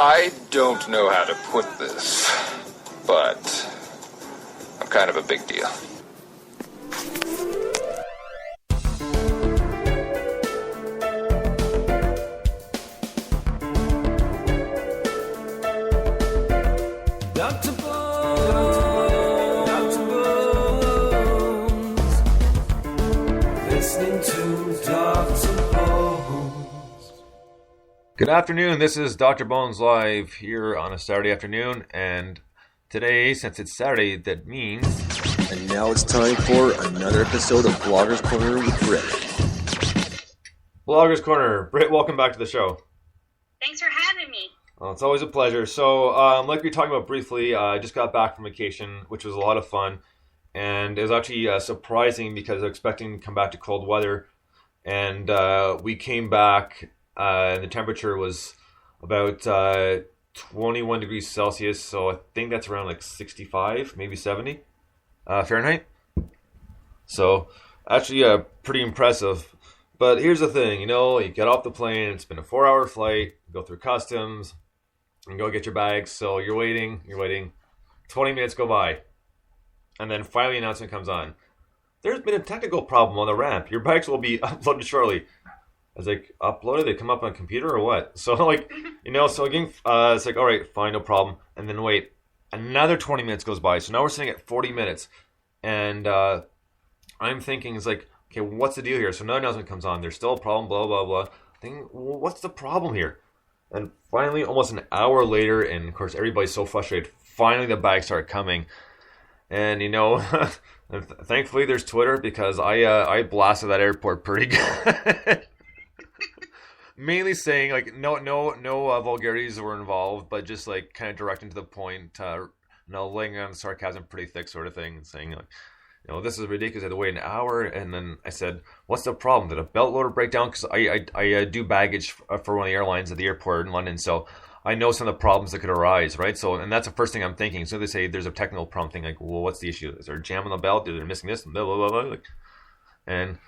I don't know how to put this, but I'm kind of a big deal. Good afternoon, this is Dr. Bones Live here on a Saturday afternoon, and today, since it's Saturday, that means... And now it's time for another episode of Blogger's Corner with Britt. Blogger's Corner. Britt, welcome back to the show. Thanks for having me. Well, it's always a pleasure. So, like we were talking about briefly, I just got back from vacation, which was a lot of fun, and it was actually surprising because I was expecting to come back to cold weather, and we came back... and the temperature was about 21 degrees Celsius, so I think that's around like 65, maybe 70 Fahrenheit. So actually pretty impressive. But here's the thing, you get off the plane, it's been a 4-hour flight, go through customs, and go get your bags. So you're waiting, 20 minutes go by, and then finally an announcement comes on. There's been a technical problem on the ramp. Your bags will be uploaded shortly. I was like, uploaded? They come up on a computer or what? So so again, it's like, all right, fine, no problem. And then wait, another 20 minutes goes by. So now we're sitting at 40 minutes. And I'm thinking, it's like, okay, what's the deal here? So another announcement comes on. There's still a problem, blah, blah, blah. Thinking, well, what's the problem here? And finally, almost an hour later, and of course, everybody's so frustrated, finally the bags start coming. And, thankfully there's Twitter, because I blasted that airport pretty good. Mainly saying, like, no vulgarities were involved, but just, like, kind of directing to the point, laying on sarcasm pretty thick sort of thing, and saying, like, this is ridiculous, I had to wait an hour, and then I said, what's the problem? Did a belt loader break down? Because I do baggage for one of the airlines at the airport in London, so I know some of the problems that could arise, right? So, and that's the first thing I'm thinking. So they say there's a technical problem thing, like, well, what's the issue? Is there a jam on the belt? Is there missing this? Blah, blah, blah, blah. Like, and...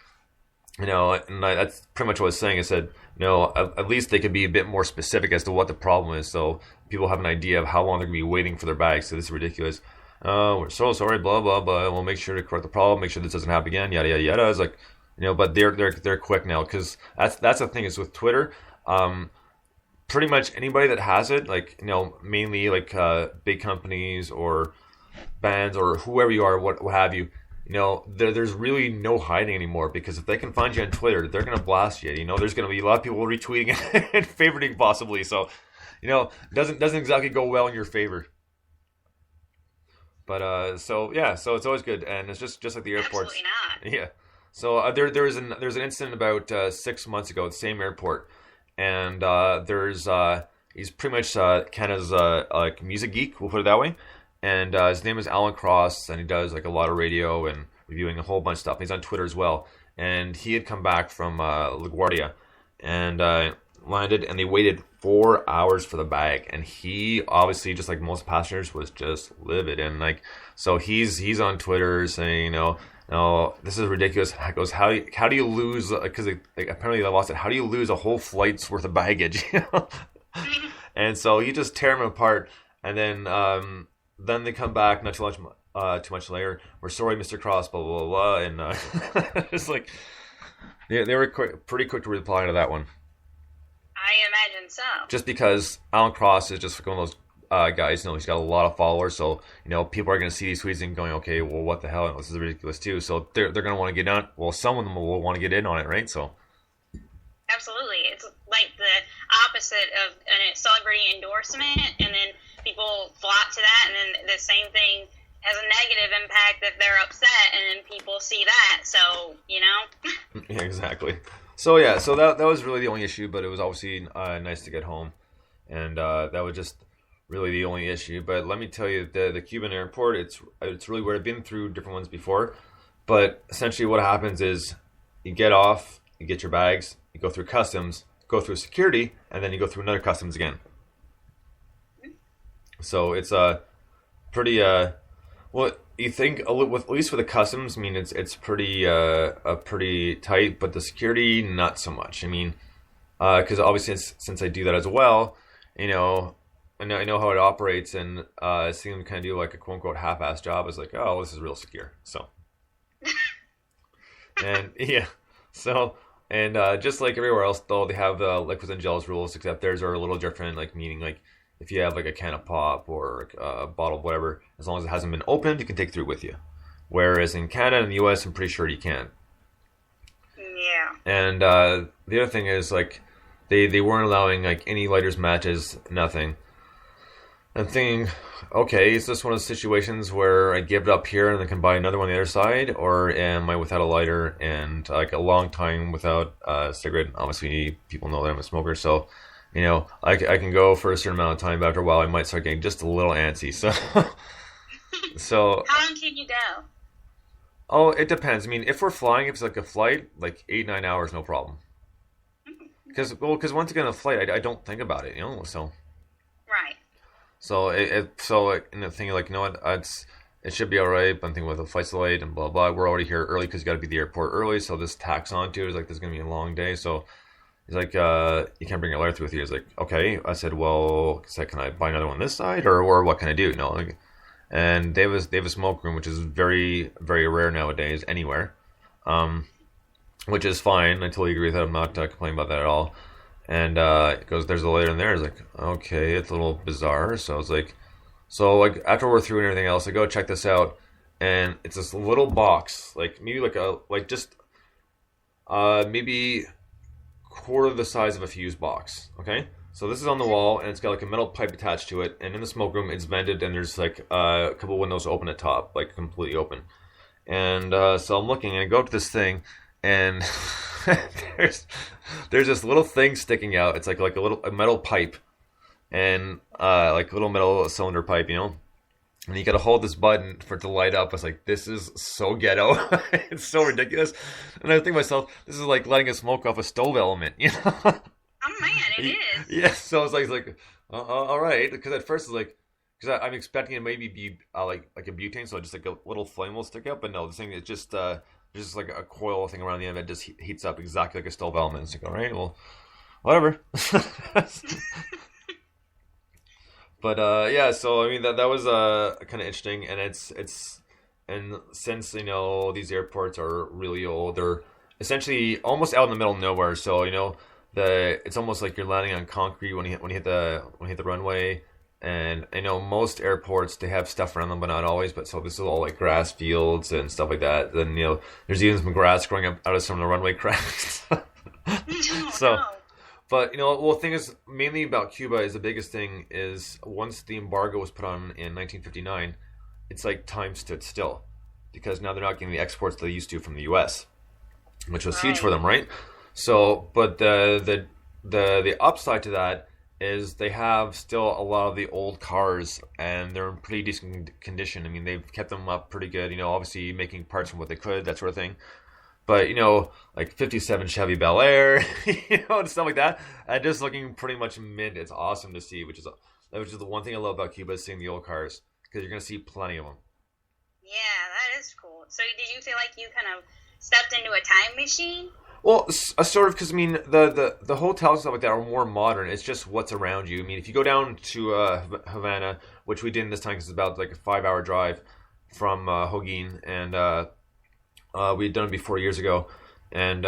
and that's pretty much what I was saying. I said, at least they could be a bit more specific as to what the problem is, so people have an idea of how long they're going to be waiting for their bags. So this is ridiculous. We're so sorry, blah, blah, blah. We'll make sure to correct the problem, make sure this doesn't happen again, yada, yada, yada. I was like, but they're quick now, because that's the thing is with Twitter, pretty much anybody that has it, like, mainly like big companies or bands or whoever you are, what have you, there's really no hiding anymore, because if they can find you on Twitter, they're going to blast you. There's going to be a lot of people retweeting and favoriting possibly. So, doesn't exactly go well in your favor. But, so it's always good. And it's just like the airports. Absolutely not. Yeah. So there's an incident about 6 months ago at the same airport. And he's pretty much Canada's like music geek, we'll put it that way. And his name is Alan Cross, and he does like a lot of radio and reviewing a whole bunch of stuff. And he's on Twitter as well. And he had come back from LaGuardia and landed, and they waited 4 hours for the bag. And he obviously, just like most passengers, was just livid. And like, so he's on Twitter saying, no, this is ridiculous. He goes, how do you lose? Because apparently they lost it. How do you lose a whole flight's worth of baggage? And so he just tear them apart, and then they come back not too much later. We're sorry, Mr. Cross, blah, blah, blah, and it's like, they were pretty quick to reply to that one. I imagine so. Just because Alan Cross is just one of those guys, he's got a lot of followers, so, people are going to see these tweets and going, okay, well, what the hell, this is ridiculous too, so they're going to want to get on, well, some of them will want to get in on it, right, so. Absolutely. It's like the opposite of a celebrity endorsement, and then people flock to that, and then the same thing has a negative impact if they're upset, and then people see that, so, Yeah, exactly. So, yeah, so that was really the only issue, but it was obviously nice to get home, and that was just really the only issue. But let me tell you, the Cuban airport, it's really weird. I've been through different ones before, but essentially what happens is you get off, you get your bags, you go through customs, go through security, and then you go through another customs again. So it's pretty well, you think with at least for the customs, I mean it's pretty pretty tight, but the security not so much. I mean, because obviously since I do that as well, I know how it operates, and seeing them kind of do like a quote unquote half-assed job is like, oh, this is real secure. So, and yeah, so and just like everywhere else, though, they have the liquids and gels rules, except theirs are a little different. Like meaning, like if you have like a can of pop or a bottle of whatever, as long as it hasn't been opened, you can take through with you. Whereas in Canada and the U.S., I'm pretty sure you can't. Yeah. And the other thing is like they weren't allowing like any lighters, matches, nothing. I'm thinking, okay, is this one of the situations where I give it up here and then can buy another one on the other side, or am I without a lighter and like a long time without a cigarette? Obviously, people know that I'm a smoker, so I can go for a certain amount of time, but after a while, I might start getting just a little antsy. So, how long can you go? Oh, it depends. I mean, if we're flying, if it's like a flight, like 8-9 hours, no problem. Because once again, a flight, I don't think about it, So. Right. So in the thing, like, it should be all right. But I'm thinking, with the flight's delayed and blah blah. We're already here early because you got to be at the airport early. So this tacks onto it. It's like, this is gonna be a long day. So he's like, you can't bring your lighter with you. He's like, okay. I said, well, can I buy another one this side, or what can I do? And they have a smoke room, which is very, very rare nowadays anywhere, which is fine. I totally agree with that. I'm not complaining about that at all. And it goes, there's a lighter in there. It's like, okay, it's a little bizarre. So I was like, after we're through and everything else, I go check this out, and it's this little box, like maybe maybe quarter the size of a fuse box. Okay. So this is on the wall, and it's got like a metal pipe attached to it. And in the smoke room, it's vented, and there's like a couple windows open at top, like completely open. And so I'm looking, and I go up to this thing, and there's this little thing sticking out. It's like a metal pipe, and like a little metal cylinder pipe, And you got to hold this button for it to light up. I was like, this is so ghetto. It's so ridiculous. And I think to myself, this is like letting it smoke off a stove element, Oh man, it is. Yeah, so I was like, all right, because at first it's like, because I'm expecting it maybe be like a butane, so just like a little flame will stick up, but no, the thing is just there's just like a coil thing around the end that just heats up exactly like a stove element. It's like, all right, well, whatever. But yeah, so I mean that was kind of interesting, and it's and since these airports are really old, they're essentially almost out in the middle of nowhere, so it's almost like you're landing on concrete when you hit the runway. And I know most airports, they have stuff around them, but not always. But so this is all like grass fields and stuff like that. Then there's even some grass growing up out of some of the runway cracks. So, but well, the thing is, mainly about Cuba is the biggest thing is once the embargo was put on in 1959, it's like time stood still, because now they're not getting the exports they used to from the U.S., which was huge for them, right? So, but the upside to that is they have still a lot of the old cars, and they're in pretty decent condition. I mean, they've kept them up pretty good. Obviously making parts from what they could, that sort of thing. But like 57 Chevy Bel Air, and stuff like that, and just looking pretty much mint. It's awesome to see, which is the one thing I love about Cuba, is seeing the old cars, because you're gonna see plenty of them. Yeah, that is cool. So, did you feel like you kind of stepped into a time machine? Well, sort of, because I mean, the hotels and stuff like that are more modern. It's just what's around you. I mean, if you go down to Havana, which we didn't this time because it's about like a 5-hour drive from Holguin, and we'd done it before years ago, and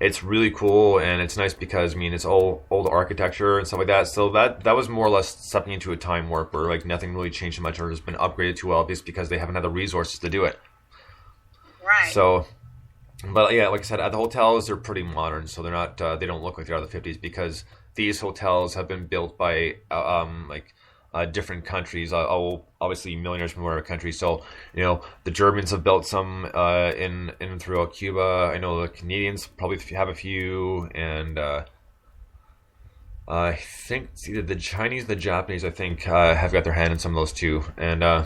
it's really cool, and it's nice because I mean it's all old architecture and stuff like that. So that was more or less stepping into a time warp where like nothing really changed much or has been upgraded too well, just because they haven't had the resources to do it. Right. So. But yeah, like I said, at the hotels, they're pretty modern, so they're not. They don't look like they're out of the 50s, because these hotels have been built by different countries. Obviously, millionaires from other countries. So the Germans have built some in throughout Cuba. I know the Canadians probably have a few, and I think it's either the Chinese, the Japanese. I think have got their hand in some of those too, and.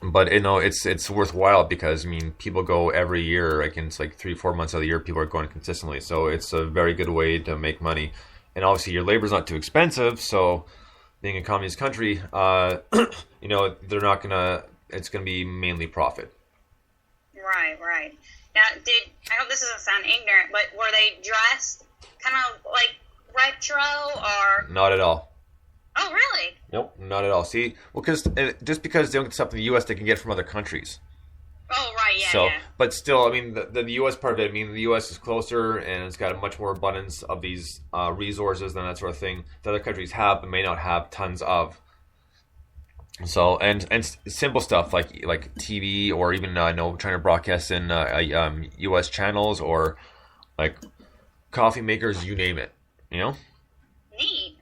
But it's worthwhile, because I mean people go every year. Like it's like 3-4 months of the year people are going consistently. So it's a very good way to make money, and obviously your labor's not too expensive. So being a communist country, they're not gonna. It's gonna be mainly profit. Right. Now, I hope this doesn't sound ignorant, but were they dressed kind of like retro or? Not at all. Nope, not at all. See, well, just because they don't get stuff in the U.S., they can get from other countries. Oh, right, yeah, So, yeah. but still, I mean, the U.S. part of it, I mean, the U.S. is closer and it's got a much more abundance of these resources than that sort of thing that other countries have but may not have tons of. So, and simple stuff like TV or even trying to broadcast in U.S. channels or like coffee makers, you name it, you know. Neat.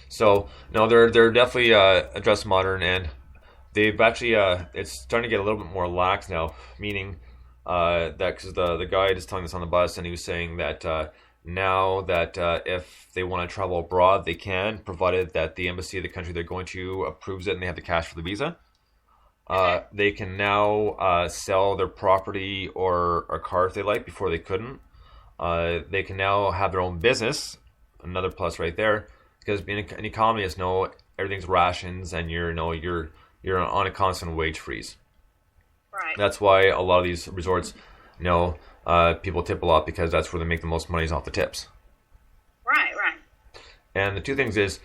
So no, they're definitely addressed modern, and they've actually it's starting to get a little bit more lax now, meaning that because the guy is telling us on the bus, and he was saying that now that if they want to travel abroad, they can, provided that the embassy of the country they're going to approves it and they have the cash for the visa. They can now sell their property or a car if they like. Before they couldn't. They can now have their own business. Another plus right there, because being an economist, everything's rations, and you're on a constant wage freeze. Right. That's why a lot of these resorts, people tip a lot because that's where they make the most money is off the tips. Right. And the two things is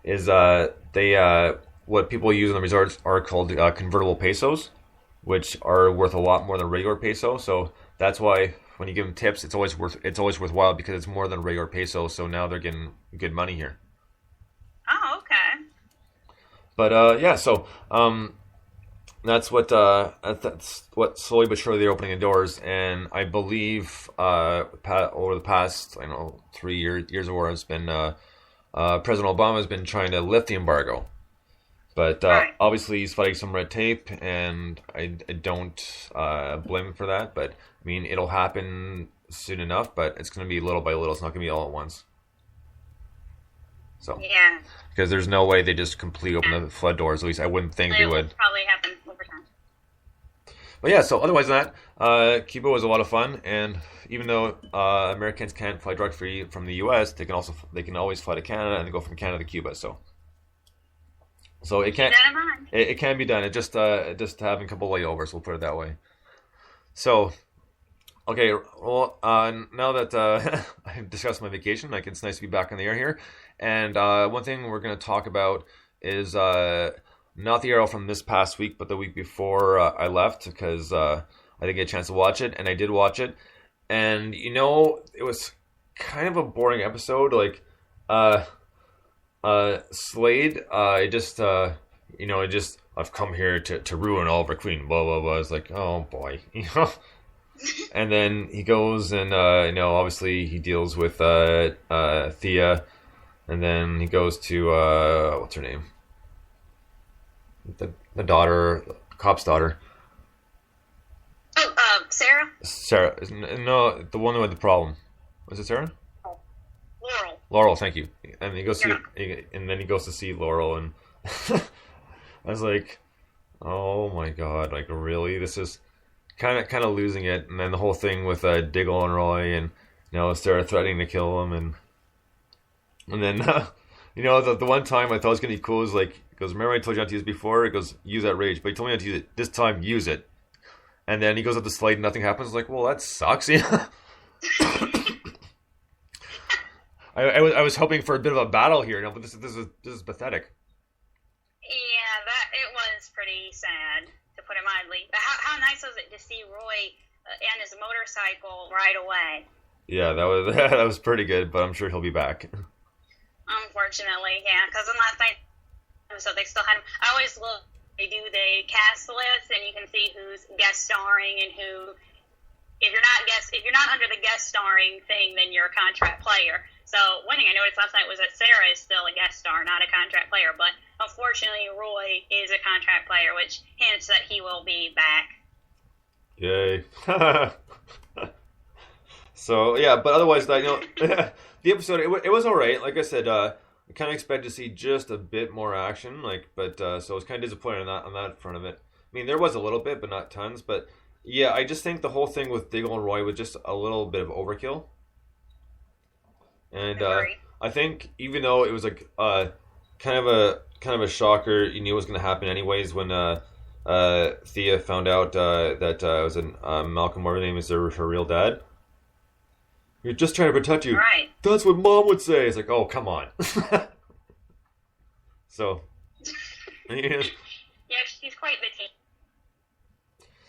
they what people use in the resorts are called convertible pesos, which are worth a lot more than regular peso. So that's why when you give them tips, it's always worthwhile because it's more than a regular peso. So now they're getting good money here. Oh, okay. But so that's what slowly but surely they're opening the doors, and I believe over the past 3 years or more, it's been President Obama has been trying to lift the embargo, but Right. obviously he's fighting some red tape, and I don't blame him for that. But I mean, it'll happen soon enough, but it's going to be little by little. It's not going to be all at once. So Yeah. because there's no way they just completely open the flood doors. At least I wouldn't think they It will would. probably happen over time. But yeah, so otherwise than that, Cuba was a lot of fun, and even though Americans can't fly drug free from the U.S., they can always fly to Canada and go from Canada to Cuba. So it can't Keep that in mind. it can be done. It just having a couple layovers, we'll put it that way. So okay, well now that I've discussed my vacation, it's nice to be back on the air here. And one thing we're going to talk about is not the arrow from this past week, but the week before I left, because I didn't get a chance to watch it, and I did watch it, and it was kind of a boring episode. Slade, I've come here to ruin Oliver Queen, blah blah blah. It's like, oh boy, And then he goes and obviously he deals with Thea, and then he goes to what's her name? The daughter, the cop's daughter. Oh, Sarah? Sarah. No, the one with the problem. Was it Sarah? Laurel. Laurel, thank you. And he goes Yeah. and then he goes to see Laurel, and I was like, oh my god, really? This is kind of losing it. And then the whole thing with Diggle and Roy, and Sarah threatening to kill him, and then the one time I thought it was gonna be cool is it goes, remember I told you not to use it before? It goes, use that rage, but he told me not to use it this time. Use it. And then he goes up the slide and nothing happens. Well, that sucks. I was hoping for a bit of a battle here, but this is pathetic. Yeah, it was pretty sad, to put it mildly. But how nice was it to see Roy and his motorcycle right away? Yeah, that was pretty good, but I'm sure he'll be back. Unfortunately, yeah, because in last night, so they still had him. I always look, they do the cast list, and you can see who's guest starring and who. If you're not under the guest starring thing, then you're a contract player. So one thing I noticed last night was that Sarah is still a guest star, not a contract player. But unfortunately, Roy is a contract player, which hints that he will be back. Yay! So yeah, but otherwise, the episode it was all right. Like I said, I kind of expected to see just a bit more action. But so I was kind of disappointed on that front of it. I mean, there was a little bit, but not tons. But yeah, I just think the whole thing with Diggle and Roy was just a little bit of overkill. And I think even though it was kind of a shocker, you knew it was going to happen anyways when Thea found out that it was Malcolm, whatever name is her real dad. You're just trying to protect you. Right. That's what Mom would say. It's oh, come on. So, yeah. Yeah, she's quite the team.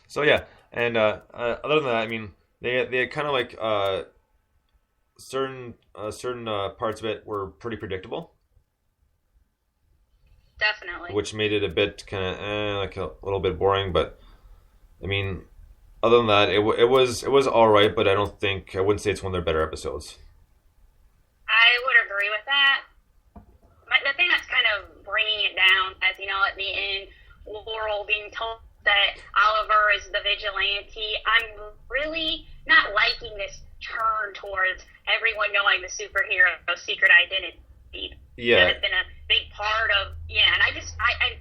So yeah, and other than that, I mean, they kind of like certain parts of it were pretty predictable, Definitely. which made it a bit kind of like a little bit boring. But I mean, other than that, it was all right. But I wouldn't say it's one of their better episodes. I would agree with that. The thing that's kind of bringing it down, as you know, at the end, Laurel being told that Oliver is the vigilante. I'm really not liking this turn towards everyone knowing the superhero's secret identity. Yeah. That has been a big part of, and I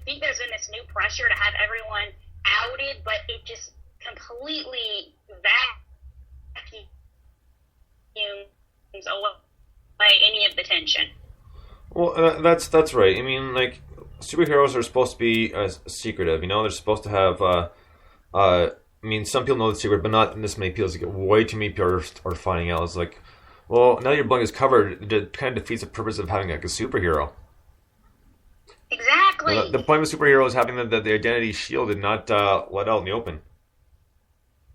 think there's been this new pressure to have everyone outed, but it just completely vacuums away any of the tension. Well, that's right. I mean, like, superheroes are supposed to be secretive. You know, they're supposed to have. I mean, some people know the secret, but not this many people. It's like way too many people are finding out. It's like, well, now that your blank is covered, it kind of defeats the purpose of having like a superhero. Exactly. The point of a superhero is having the identity shielded, not let out in the open.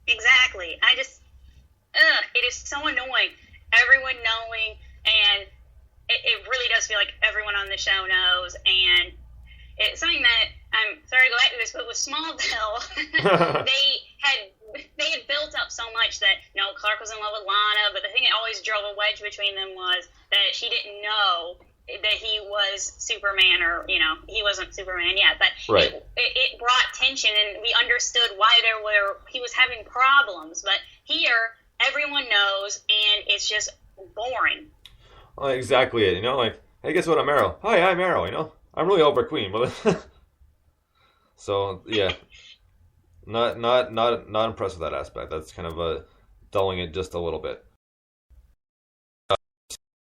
Exactly. It is so annoying. Everyone knowing, and it really does feel like everyone on the show knows, and it's something that I'm sorry to go back to this, but with Smallville, they had built up so much that Clark was in love with Lana, but the thing that always drove a wedge between them was that she didn't know that he was Superman, or he wasn't Superman yet, but right. it brought tension, and we understood why he was having problems. But here, everyone knows, and it's just boring. Well, exactly it. Like, hey, guess what? I'm Arrow. Hi, I'm Arrow. I'm really Oliver Queen, but so yeah, not impressed with that aspect. That's kind of dulling it just a little bit.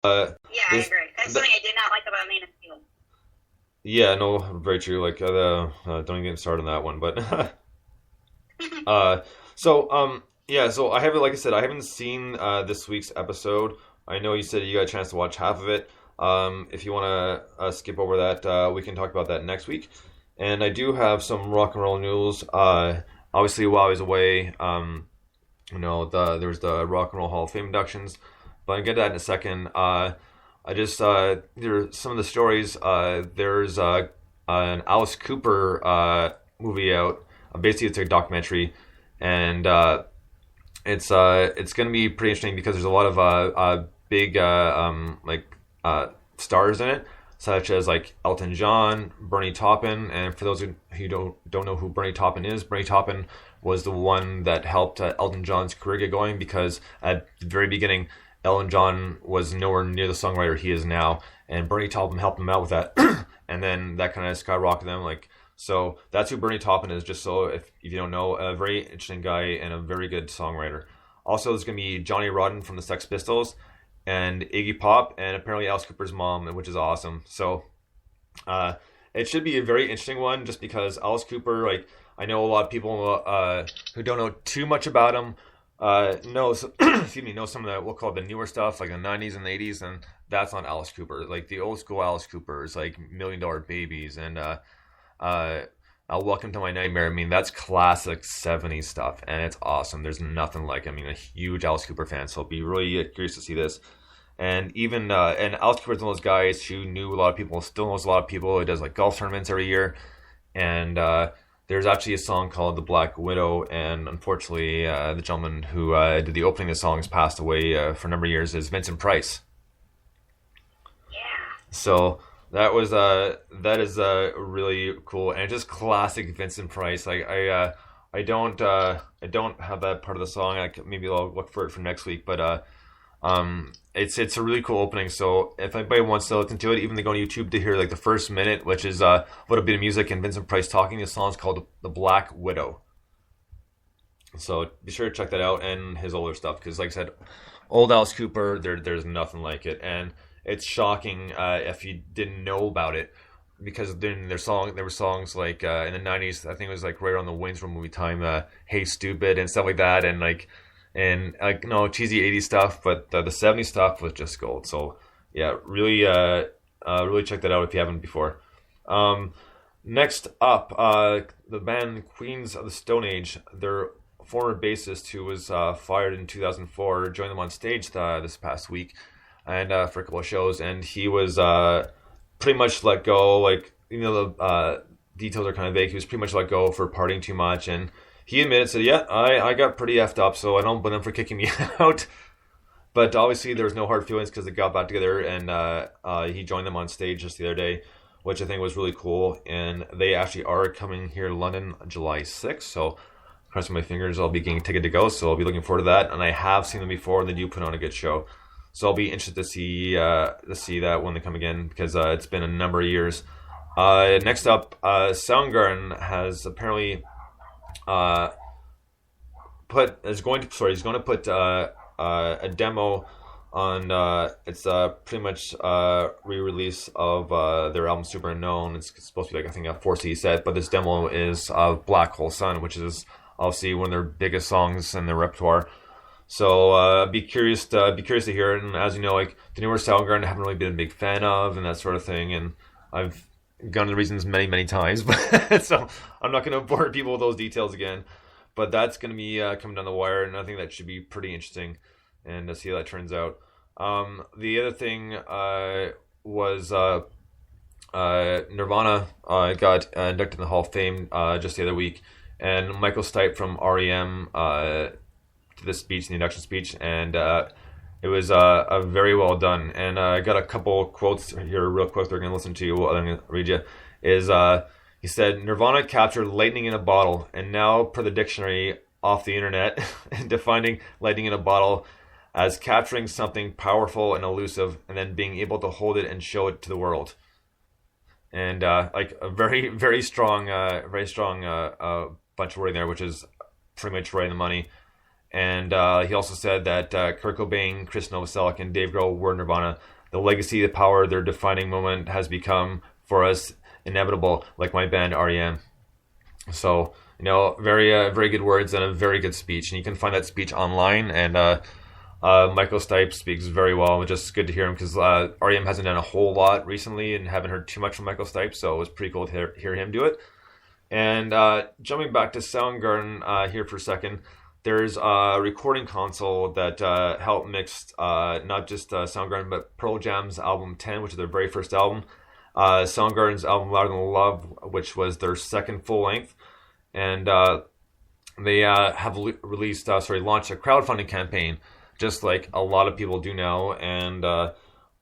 I agree. That's something I did not like about Man of Steel. Yeah, no, very true. Like, don't even get started on that one. But so I haven't, like I said, I haven't seen this week's episode. I know you said you got a chance to watch half of it. If you want to skip over that, we can talk about that next week. And I do have some rock and roll news. Obviously, while I was away, there was the Rock and Roll Hall of Fame inductions. But I'll get to that in a second. There's some of the stories. There's an Alice Cooper movie out. Basically, it's a documentary, and it's going to be pretty interesting because there's a lot of big stars in it, such as like Elton John, Bernie Taupin. And for those who don't know who Bernie Taupin is, Bernie Taupin was the one that helped Elton John's career get going, because at the very beginning, Elton John was nowhere near the songwriter he is now, and Bernie Taupin helped him out with that. And then that kind of skyrocketed them. So that's who Bernie Taupin is, just so if you don't know, a very interesting guy and a very good songwriter. Also, there's going to be Johnny Rotten from the Sex Pistols, and Iggy Pop, and apparently Alice Cooper's mom, which is awesome. So it should be a very interesting one, just because Alice Cooper, I know a lot of people who don't know too much about him, know some of the, we'll call it the newer stuff, like the 90s and the 80s, and that's not Alice Cooper. Like the old school Alice Cooper is like $1 Million Babies and Welcome to My Nightmare. I mean, that's classic 70s stuff, and it's awesome. There's nothing like it. I mean, a huge Alice Cooper fan, so I'll be really curious to see this. And even and Alice Cooper's one of those guys who knew a lot of people, still knows a lot of people. He does like golf tournaments every year, and there's actually a song called "The Black Widow," and unfortunately, the gentleman who did the opening of the song has passed away for a number of years. Is Vincent Price. Yeah. So that is really cool, and just classic Vincent Price. Like I don't have that part of the song. Maybe I'll look for it for next week, but it's a really cool opening. So if anybody wants to listen to it, even they go on YouTube to hear like the first minute, which is what a bit of music and Vincent Price talking. The song's called "The Black Widow." So be sure to check that out, and his older stuff, because like I said, old Alice Cooper, there's nothing like it, and it's shocking if you didn't know about it, because then there were songs like in the 90s, I think it was like right around the Wayne's World movie time, "Hey Stupid" and stuff like that, and cheesy 80s stuff, but the 70s stuff was just gold. So yeah, really check that out if you haven't before. Next up, the band Queens of the Stone Age, their former bassist, who was fired in 2004, joined them on stage this past week, and for a couple of shows, and he was pretty much let go. Like, the details are kind of vague. He was pretty much let go for partying too much, and he admitted, said, "Yeah, I got pretty effed up, so I don't blame them for kicking me out." But obviously, there was no hard feelings because they got back together, and he joined them on stage just the other day, which I think was really cool. And they actually are coming here to London July 6th, so crossing my fingers, I'll be getting a ticket to go, so I'll be looking forward to that. And I have seen them before, and they do put on a good show. So I'll be interested to see that when they come again, because it's been a number of years. Next up, Soundgarden has apparently he's going to put a demo on it's pretty much re-release of their album Super Unknown. It's supposed to be like, I think, a 4 CD set, but this demo is of Black Hole Sun, which is obviously one of their biggest songs in their repertoire. So be curious to hear it. And as you know, like, the newer Soundgarden I haven't really been a big fan of and that sort of thing, and I've gone to the reasons many times, but so I'm not going to bore people with those details again. But that's going to be coming down the wire, and I think that should be pretty interesting, and to see how that turns out. The other thing was Nirvana got inducted in the Hall of Fame just the other week, and Michael Stipe from REM did the speech, the induction speech, and it was a very well done. And I got a couple quotes here real quick they're going to listen to. I'm going to read you. He said, "Nirvana captured lightning in a bottle, and now, per the dictionary off the internet, defining lightning in a bottle as capturing something powerful and elusive, and then being able to hold it and show it to the world." And like a very strong bunch of wording there, which is pretty much right in the money. And he also said that Kurt Cobain, Chris Novoselic, and Dave Grohl were Nirvana. The legacy, the power, their defining moment has become for us inevitable, like my band REM. So, very good words and a very good speech. And you can find that speech online. And Michael Stipe speaks very well. It's just good to hear him, because REM hasn't done a whole lot recently and haven't heard too much from Michael Stipe. So it was pretty cool to hear him do it. And jumping back to Soundgarden here for a second, there's a recording console that helped mix not just Soundgarden, but Pearl Jam's album 10, which is their very first album. Soundgarden's album Louder Than Love, which was their second full length, and they have launched a crowdfunding campaign, just like a lot of people do now, and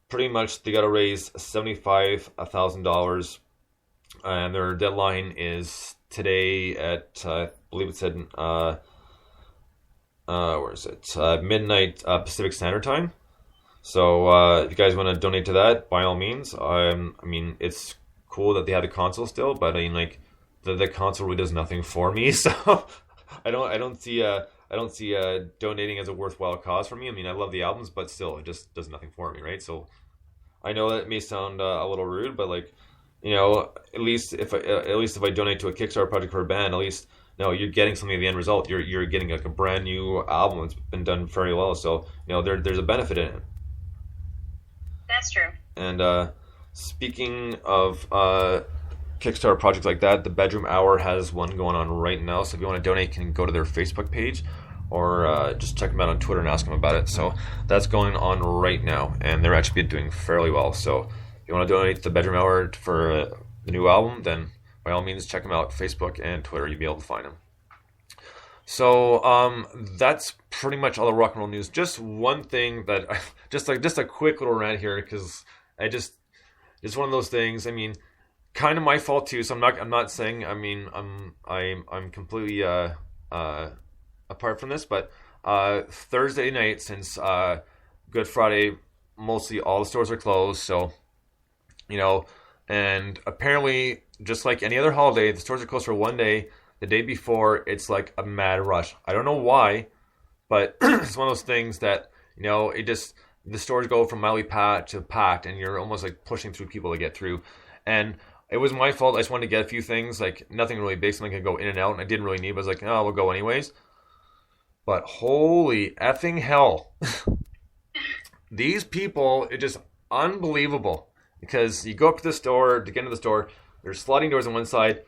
pretty much they got to raise $75,000, and their deadline is today at I believe it said where is it? Midnight Pacific Standard Time. So if you guys want to donate to that, by all means. I mean, it's cool that they have the console still, but I mean, like, the console really does nothing for me. So I don't see donating as a worthwhile cause for me. I mean, I love the albums, but still, it just does nothing for me, right? So I know that may sound a little rude, but, like, at least if I donate to a Kickstarter project for a band, at least, no, you're getting something at the end result. You're getting like a brand new album that's been done very well. So there's a benefit in it. That's true. And speaking of Kickstarter projects like that, the Bedroom Hour has one going on right now. So if you want to donate, you can go to their Facebook page, or just check them out on Twitter and ask them about it. So that's going on right now, and they're actually doing fairly well. So if you want to donate to the Bedroom Hour for the new album, then by all means check them out, Facebook and Twitter. You'll be able to find them. So that's pretty much all the rock and roll news. Just one thing that just a quick little rant here, because it's one of those things. I mean, kind of my fault too. So I'm not saying. I mean, I'm completely apart from this. But Thursday night, since Good Friday, mostly all the stores are closed. So and apparently, just like any other holiday, the stores are closed for one day. The day before, it's like a mad rush. I don't know why, but it's one of those things that, the stores go from mildly packed to packed, and you're almost like pushing through people to get through. And it was my fault. I just wanted to get a few things, like nothing really big, something I could go in and out, and I didn't really need, but I was like, oh, we'll go anyways. But holy effing hell. These people, it's just unbelievable. Because you go up to the store, to get into the store, There's sliding doors on one side,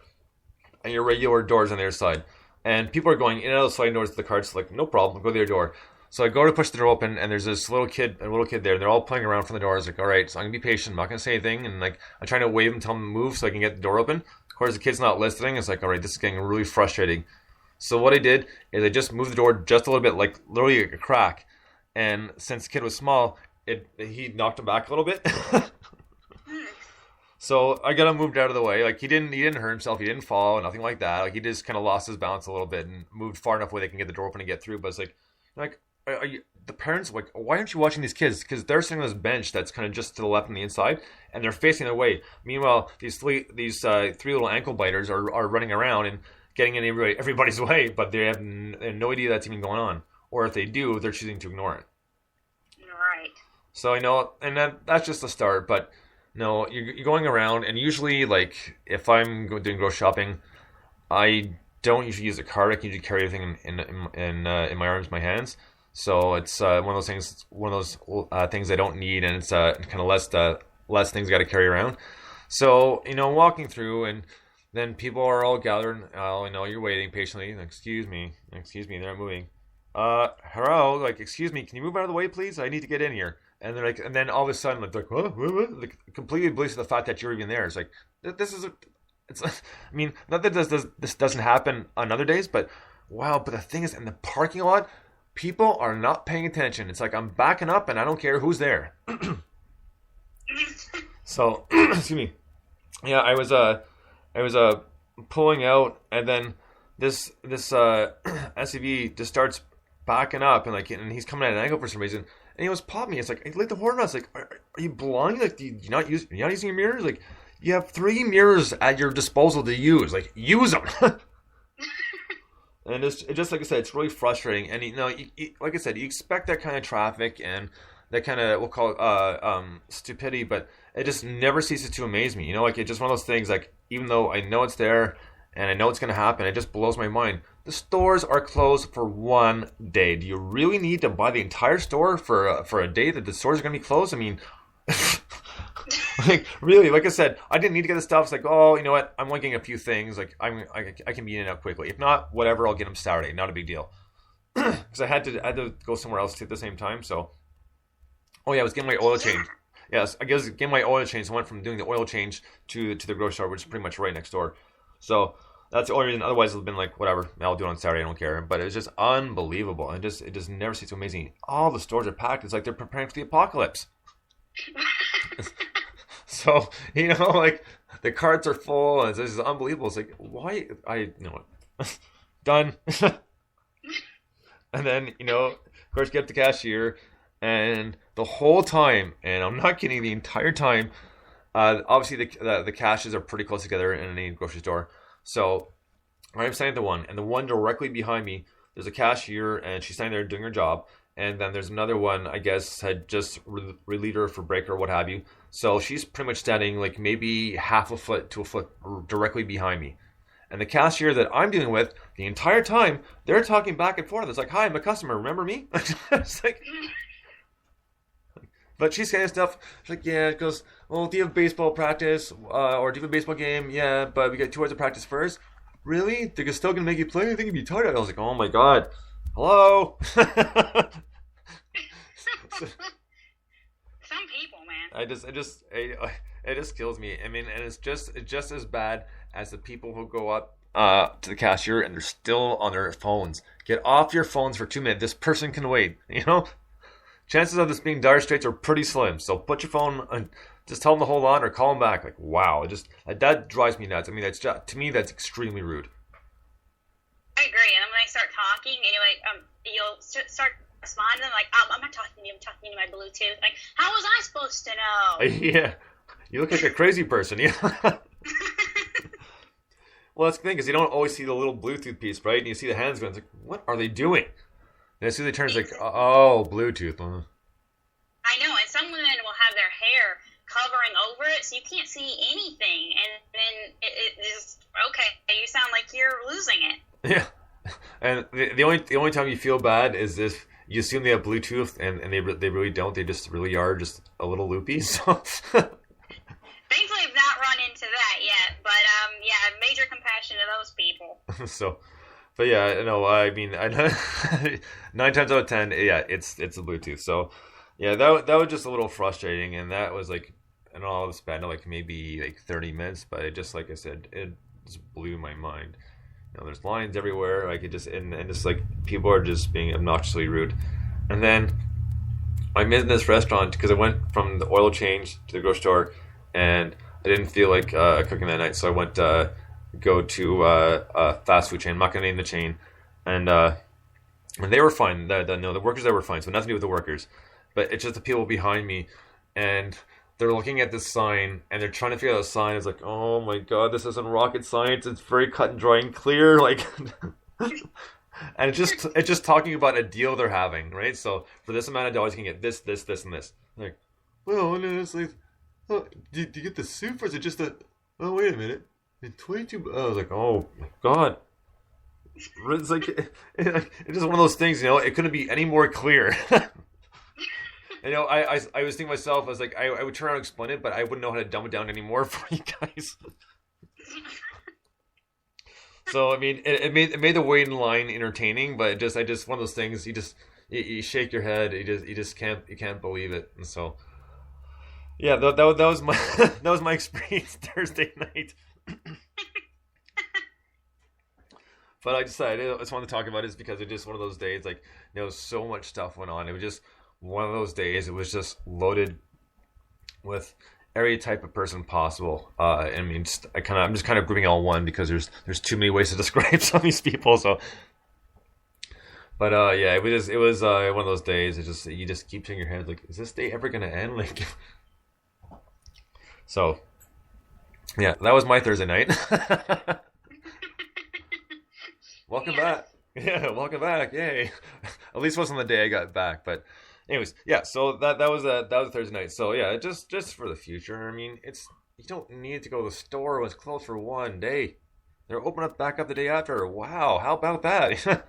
and your regular doors on the other side. And people are going in and out of the sliding doors to the carts, like, no problem, go to the other door. So I go to push the door open, and there's this little kid there, and they're all playing around from the door. I was like, all right, so I'm going to be patient. I'm not going to say anything. And, like, I'm trying to wave and tell them to move so I can get the door open. Of course, the kid's not listening. It's like, all right, this is getting really frustrating. So what I did is I just moved the door just a little bit, like, literally a crack. And since the kid was small, he knocked him back a little bit. So I got him moved out of the way. Like, he didn't hurt himself. He didn't fall, nothing like that. Like, he just kind of lost his balance a little bit and moved far enough where they can get the door open and get through. But it's like, are you, the parents, like, why aren't you watching these kids? Because they're sitting on this bench that's kind of just to the left on the inside, and they're facing their way. Meanwhile, these three little ankle biters are running around and getting in everybody's way, but they have no idea that's even going on. Or if they do, they're choosing to ignore it. Right. So, and that's just the start, but no, you're going around, and usually, like, if I'm doing grocery shopping, I don't usually use a cart. I can usually carry everything in my arms, my hands. So it's one of those things I don't need, and it's kind of less things I got to carry around. So, walking through, and then people are all gathered. You're waiting patiently. Excuse me, they're not moving. Hello, like, excuse me, can you move out of the way, please? I need to get in here. And they're like, and then all of a sudden, like, what? Like, completely oblivious to the fact that you're even there. It's like, not that this doesn't happen on other days, but wow. But the thing is, in the parking lot, people are not paying attention. It's like, I'm backing up, and I don't care who's there. So, excuse me. Yeah, I was pulling out, and then this SUV just starts backing up, and he's coming at an angle for some reason. And he was popping me. It's like, I lit the horn. I was like, are you blind? Like, you're not using your mirrors? Like, you have 3 mirrors at your disposal to use. Like, use them. And it's just, like I said, it's really frustrating. And, like I said, you expect that kind of traffic and that kind of, we'll call it stupidity, but it just never ceases to amaze me. Like, it's just one of those things, like, even though I know it's there and I know it's going to happen, it just blows my mind. The stores are closed for 1 day. Do you really need to buy the entire store for a day that the stores are going to be closed? I mean, like, really, like I said, I didn't need to get the stuff. It's like, oh, you know what? I'm only getting a few things. Like, I can be in and out quickly. If not, whatever, I'll get them Saturday. Not a big deal. Because I had to go somewhere else too at the same time. So, oh yeah, I was getting my oil change. Yes, I guess getting my oil change. So I went from doing the oil change to the grocery store, which is pretty much right next door. So that's the only reason. Otherwise, it would have been like, whatever, I'll do it on Saturday. I don't care. But it was just unbelievable. It just never seems so amazing. All the stores are packed. It's like they're preparing for the apocalypse. So, like, the carts are full, and this is unbelievable. It's like, why? Done. And then, of course, get the cashier, and the whole time, and I'm not kidding, the entire time, obviously the cashes are pretty close together in any grocery store. So I'm standing at the one, and the one directly behind me, there's a cashier, and she's standing there doing her job. And then there's another one, I guess, had just relieved her for break or what have you. So she's pretty much standing like maybe half a foot to a foot directly behind me. And the cashier that I'm dealing with, the entire time, they're talking back and forth. It's like, hi, I'm a customer, remember me? It's like, but she's saying stuff. She's like, yeah, it goes, well, do you have baseball practice? Or do you have a baseball game? Yeah, but we got 2 hours of practice first. Really? They're still going to make you play? I think you'd be tired. I was like, oh my God. Hello? Some people, man. It just kills me. I mean, and it's just as bad as the people who go up to the cashier and they're still on their phones. Get off your phones for 2 minutes. This person can wait, Chances of this being dire straits are pretty slim. So put your phone and just tell them to hold on or call them back. Like, wow, that drives me nuts. I mean, to me, that's extremely rude. I agree. And when they start talking, you'll start responding to them like, I'm not talking to you. I'm talking to my Bluetooth. Like, how was I supposed to know? Yeah. You look like a crazy person. Yeah. Well, that's the thing, because you don't always see the little Bluetooth piece, right? And you see the hands going, it's like, what are they doing? And as soon as they turn, it's like, oh, Bluetooth. I know, and some women will have their hair covering over it, so you can't see anything. And then it is, okay, you sound like you're losing it. Yeah. And the only time you feel bad is if you assume they have Bluetooth and they really don't. They just really are just a little loopy. So thankfully, I've not run into that yet, but So, but yeah, no, I mean, 9 times out of 10, yeah, it's a Bluetooth. So, yeah, that was just a little frustrating, and that was like, and all the span of like maybe like 30 minutes, but it just, like I said, it just blew my mind. There's lines everywhere, like it just, and just like people are just being obnoxiously rude. And then I'm in this restaurant because I went from the oil change to the grocery store, and I didn't feel like cooking that night, so I went go to a fast food chain. I'm not gonna name the chain, and they were fine. The workers there were fine, so nothing to do with the workers, but it's just the people behind me, and they're looking at this sign and they're trying to figure out the sign. It's like, oh my god, this isn't rocket science. It's very cut and dry and clear, like. And it's just talking about a deal they're having, right? So for this amount of dollars, you can get this, this, this, and this. Like, well, no, it's like, oh, do you get the soup, or is it just a? Oh, wait a minute, it's 22. I was like, oh my god. It's like it's just one of those things, It couldn't be any more clear. I was thinking to myself, I was like, I would try to explain it, but I wouldn't know how to dumb it down anymore for you guys. So I mean, it made the wait in line entertaining, but I just one of those things. You shake your head. You just can't believe it. And so, yeah, that was my that was my experience Thursday night. But I decided I just wanted to talk about it because it's just one of those days. Like, so much stuff went on. It was just one of those days. It was just loaded with every type of person possible. I mean, I'm just kind of grouping all in one because there's too many ways to describe some of these people. So, but yeah, it was one of those days. You just keep shaking your head like, is this day ever gonna end? Like, so yeah, that was my Thursday night. Welcome back. Yeah, welcome back. Yay. At least it wasn't the day I got back, but. Anyways, yeah. So that was a Thursday night. So yeah, just for the future. I mean, you don't need to go to the store when it's closed for one day. They're open back up the day after. Wow, how about that? I know.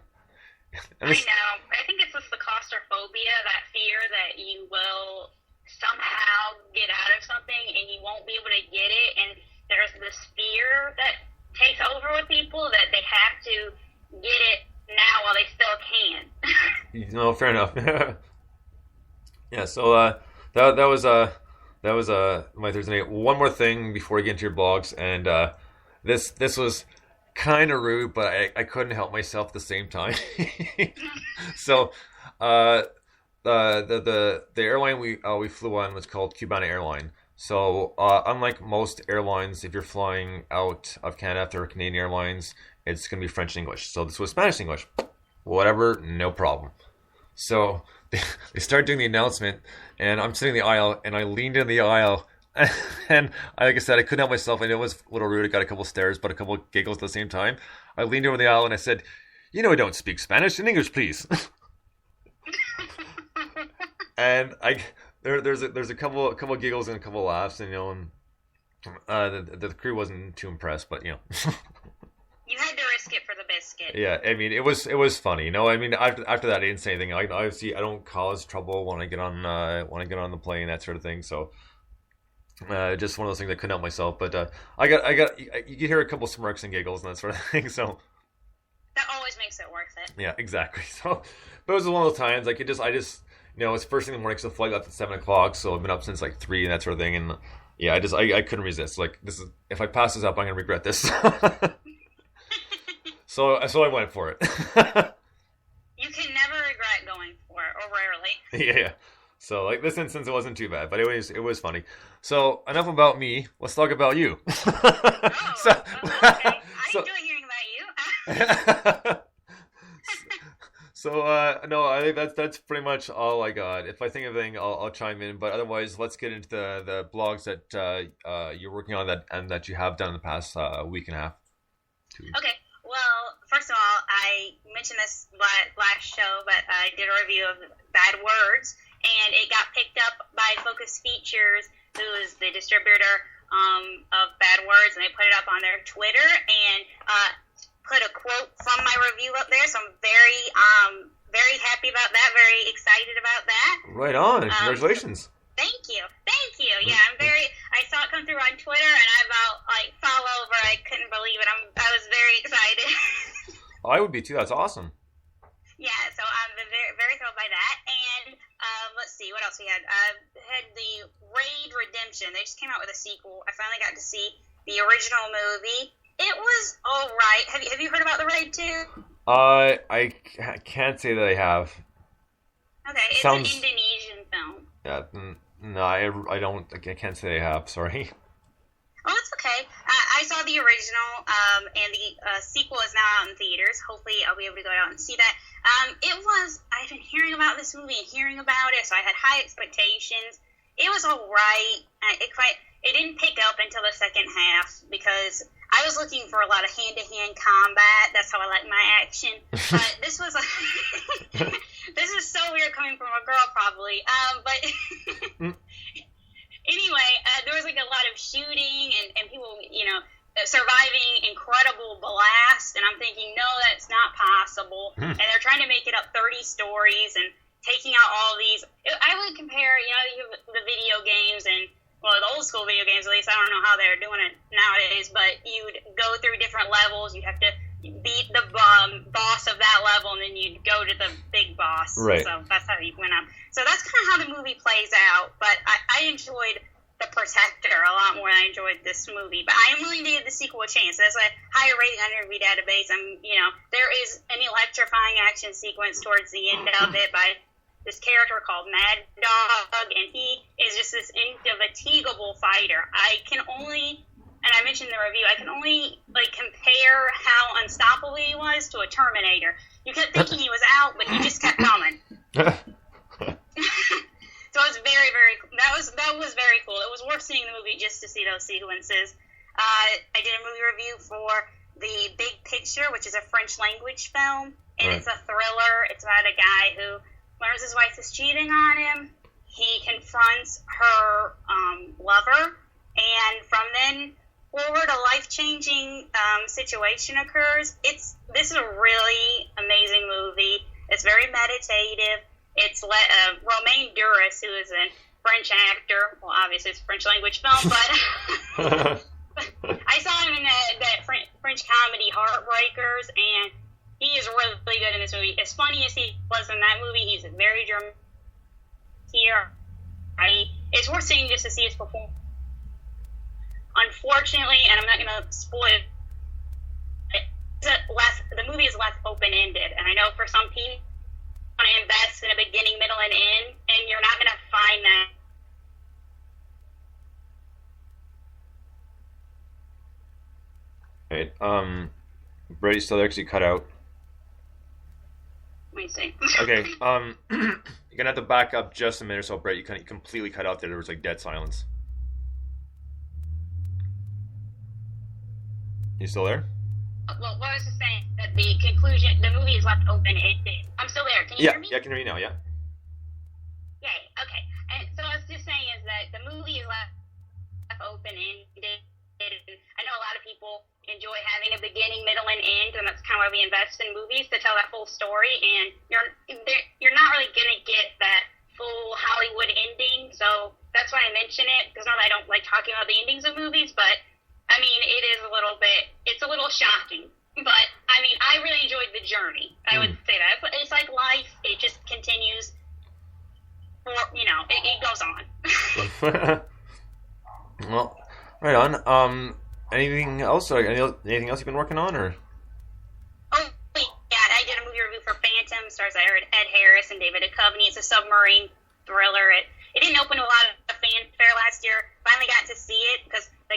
I think it's just the claustrophobia, that fear that you will somehow get out of something and you won't be able to get it, and there's this fear that takes over with people that they have to get it now while they still can. No, fair enough. Yeah, so that was my Thursday night. One more thing before we get into your blogs, and this was kind of rude, but I couldn't help myself at the same time. So the airline we flew on was called Cubana Airline. So unlike most airlines, if you're flying out of Canada after Canadian Airlines, it's going to be French and English. So this was Spanish and English. Whatever, no problem. So they started doing the announcement, and I'm sitting in the aisle, and I leaned in the aisle, and like I said, I couldn't help myself. I know it was a little rude. I got a couple stares, but a couple giggles at the same time. I leaned over the aisle, and I said, I don't speak Spanish. In English, please. And there's a couple giggles and a couple laughs, and the crew wasn't too impressed, but You had to risk it for the biscuit. Yeah, I mean, it was funny. I mean, after that, I didn't say anything. Obviously, I don't cause trouble when I get on the plane, that sort of thing. So, just one of those things I couldn't help myself. But I got you can hear a couple smirks and giggles and that sort of thing. So that always makes it worth it. Yeah, exactly. So, but it was one of those times like I just it's first thing in the morning, so the flight left at 7:00. So I've been up since like 3 and that sort of thing. And yeah, I couldn't resist. Like, this is, if I pass this up, I'm gonna regret this. So I went for it. You can never regret going for it, or rarely. Yeah. So like this instance, it wasn't too bad, but it was funny. So enough about me. Let's talk about you. Okay. I enjoy hearing about you. So no, I think that's pretty much all I got. If I think of anything, I'll chime in. But otherwise, let's get into the blogs that you're working on that you have done in the past week and a half. Okay. Well, first of all, I mentioned this last show, but I did a review of Bad Words, and it got picked up by Focus Features, who is the distributor of Bad Words, and they put it up on their Twitter and put a quote from my review up there. So I'm very happy about that, very excited about that. Right on. Congratulations. Thank you. Yeah, I saw it come through on Twitter, and I about fell over. I couldn't believe it. I was very excited. would be too. That's awesome. Yeah, so I'm very, very thrilled by that. And let's see, what else we had? Had the Raid Redemption. They just came out with a sequel. I finally got to see the original movie. It was all right. Have you heard about the Raid 2? I can't say that I have. Okay, it's an Indonesian film. Yeah, no, I don't. I can't say I have. Sorry. Oh, it's okay. I saw the original, and the sequel is now out in theaters. Hopefully, I'll be able to go out and see that. I've been hearing about this movie and hearing about it, so I had high expectations. It was all right. It didn't pick up until the second half because I was looking for a lot of hand-to-hand combat. That's how I like my action. But this was this is so weird coming from a girl, probably. But anyway, there was like a lot of shooting and people, surviving incredible blasts. And I'm thinking, no, that's not possible. And they're trying to make it up 30 stories and taking out all these. I would compare, you have the video games and, well, the old school video games, at least. I don't know how they're doing it nowadays, but you'd go through different levels. You'd have to beat the boss of that level, and then you'd go to the big boss. Right. So that's how you went up. So that's kind of how the movie plays out. But I enjoyed The Protector a lot more than I enjoyed this movie. But I am willing to give the sequel a chance. That's a higher rating on Interview Database. There is an electrifying action sequence towards the end of it by this character called Mad Dog, and he is just this indefatigable fighter. And I mentioned in the review, I can only compare how unstoppable he was to a Terminator. You kept thinking he was out, but he just kept coming. So it was very, very cool. That was very cool. It was worth seeing the movie just to see those sequences. I did a movie review for The Big Picture, which is a French language film, and It's a thriller. It's about a guy who learns his wife is cheating on him. He confronts her lover, and from then forward, a life-changing situation occurs. This is a really amazing movie. It's very meditative. It's Romain Duris, who is a French actor. Well, obviously it's a French language film, but I saw him in that French comedy Heartbreakers, and he is really good in this movie. As funny as he was in that movie, he's very German here. It's worth seeing just to see his performance. Unfortunately, and I'm not going to spoil it, the movie is left open-ended, and I know for some people, you want to invest in a beginning, middle, and end, and you're not going to find that. Right. Brett, you still there because you cut out? Let me see. Okay. You're gonna have to back up just a minute or so, Brett. You completely cut out there. There was dead silence. You still there? Well, what I was just saying, that the conclusion, the movie is left open-ended. I'm still there. Can you hear me? Yeah, I can hear you now. Yeah. Yay. Okay. And so I was just saying is that the movie is left open-ended. I know a lot of people enjoy having a beginning, middle, and end, and that's kind of why we invest in movies, to tell that full story. And you're not really gonna get that full Hollywood ending, so that's why I mention it. Because not that I don't like talking about the endings of movies, but I mean it's a little shocking. But I mean, I really enjoyed the journey. I would say that. But it's like life; it just continues. It goes on. Well, right on. Anything else? Anything else you've been working on, or? Oh, yeah, I did a movie review for Phantom. Stars Ed Harris and David Duchovny. It's a submarine thriller. It didn't open to a lot of fanfare last year. Finally got to see it because the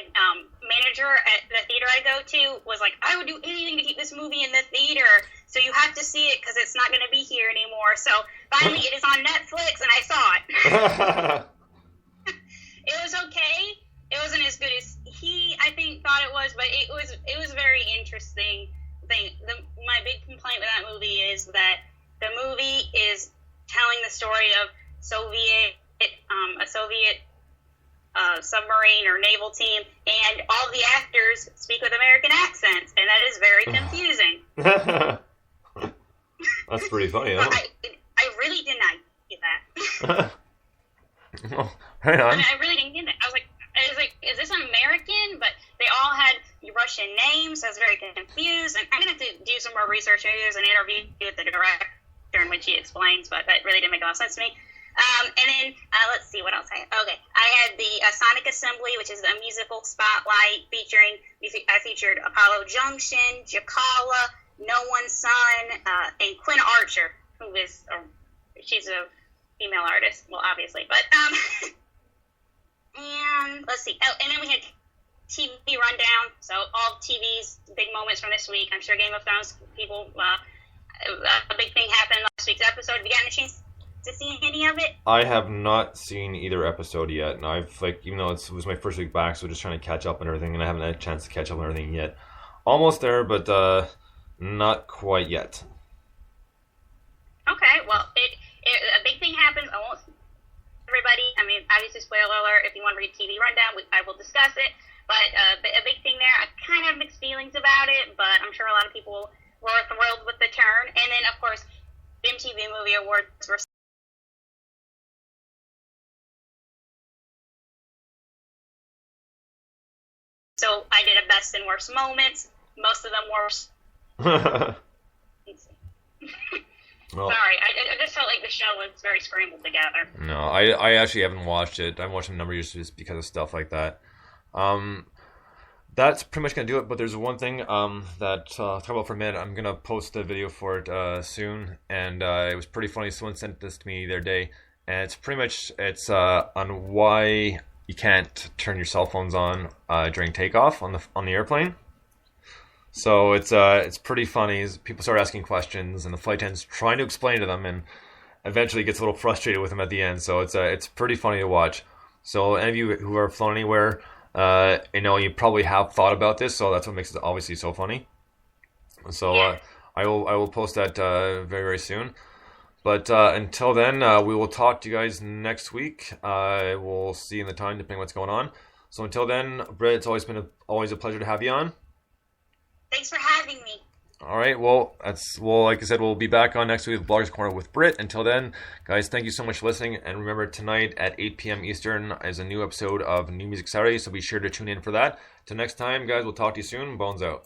manager at the theater I go to was like, I would do anything to keep this movie in the theater. So you have to see it because it's not going to be here anymore. So finally, it is on Netflix, and I saw it. It was okay. It wasn't as good as he, I think, thought it was, but it was very interesting thing. My big complaint with that movie is that the movie is telling the story of a Soviet submarine or naval team, and all the actors speak with American accents, and that is very confusing. That's pretty funny, huh? I really did not get that. Oh, hang on. I mean, I really didn't get it. I was like, is this American? But they all had Russian names, so I was very confused. And I'm going to have to do some more research. Maybe there's an interview with the director in which he explains, but that really didn't make a lot of sense to me. And then, let's see what else I had. Okay, I had the Sonic Assembly, which is a musical spotlight I featured Apollo Junction, Jakala, No One's Son, and Quinn Archer, who is, she's a female artist, well, obviously, but, and let's see. Oh, and then we had TV rundown, so all TV's big moments from this week. I'm sure Game of Thrones people, a big thing happened in last week's episode. Have you gotten a chance to see any of it? I have not seen either episode yet, and I've, even though it was my first week back, so just trying to catch up on everything, and I haven't had a chance to catch up on everything yet. Almost there, but not quite yet. Okay, well, a big thing happens. I won't everybody. I mean, obviously, spoiler alert. If you want to read TV rundown, I will discuss it. But a big thing there. I kind of have mixed feelings about it, but I'm sure a lot of people were thrilled with the turn. And then, of course, the MTV Movie Awards were. So I did a best and worst moments. Most of them were. Well, sorry, I just felt like the show was very scrambled together. No, I actually haven't watched it. I've watched a number of years just because of stuff like that. That's pretty much going to do it, but there's one thing that I'll talk about for a minute. I'm going to post a video for it soon, and it was pretty funny. Someone sent this to me the other day, and it's pretty much on why you can't turn your cell phones on during takeoff on the airplane. So it's pretty funny as people start asking questions, and the flight attendant's trying to explain to them, and eventually gets a little frustrated with them at the end. So it's pretty funny to watch. So any of you who have flown anywhere, you probably have thought about this, so that's what makes it obviously so funny. So yeah. I will post that very, very soon. But until then, we will talk to you guys next week. We'll see in the time depending on what's going on. So until then, Britt, it's always been always a pleasure to have you on. Thanks for having me. All right, well, like I said, we'll be back on next week with Bloggers Corner with Britt. Until then, guys, thank you so much for listening. And remember, tonight at 8 p.m. Eastern is a new episode of New Music Saturday, so be sure to tune in for that. Till next time, guys, we'll talk to you soon. Bones out.